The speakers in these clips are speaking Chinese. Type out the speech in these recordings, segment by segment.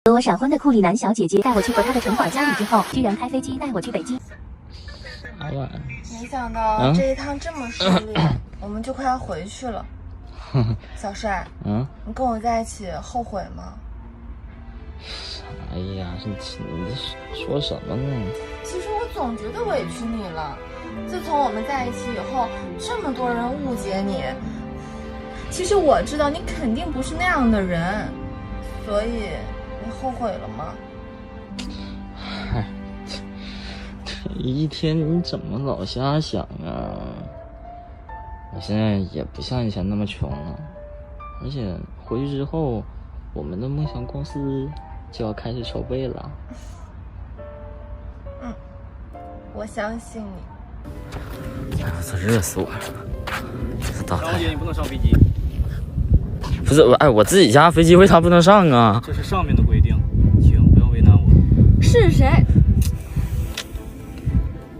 和我闪婚的库里南小姐姐带我去和她的城管家里之后，居然开飞机带我去北京。没想到这一趟这么顺利，我们就快要回去了。小帅，你跟我在一起后悔吗？哎呀，你说什么呢？其实我总觉得委屈你了。自从我们在一起以后，这么多人误解你。其实我知道你肯定不是那样的人，所以你后悔了吗？嗨，这一天你怎么老瞎想啊？我现在也不像以前那么穷了，而且回去之后，我们的梦想公司就要开始筹备了。我相信你。哎呀，这热死我了！这大太阳，张姐，你不能上飞机。不是我自己家飞机为啥不能上啊？这是上面的规定，请不要为难我。是谁？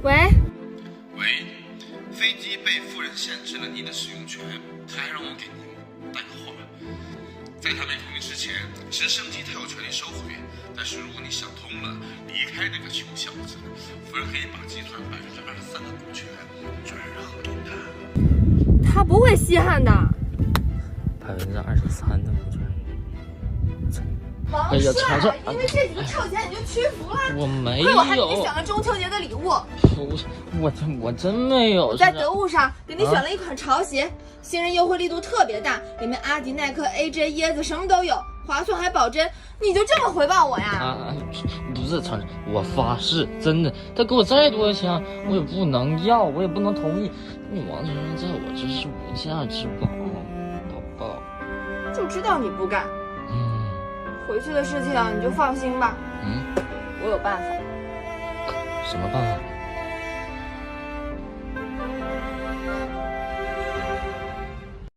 喂，飞机被夫人限制了你的使用权，他还让我给您带个话，在他没同意之前，直升机他有权利收回，但是如果你想通了，离开那个穷小子，夫人可以把集团23%的股权转让给他。他不会稀罕的。23%的股权。王帅，因为这几个臭钱你就屈服了？我没有。亏我还给你选了中秋节的礼物。我真没有。在得物上给你选了一款潮鞋，新人优惠力度特别大，里面阿迪、耐克、AJ、椰子什么都有，划算还保真。你就这么回报我呀？不是厂长，我发誓，真的，他给我再多钱，我也不能要，我也不能同意。王先生在我这是无价之宝，宝宝。就知道你不干。回去的事情你就放心吧。我有办法。什么办法？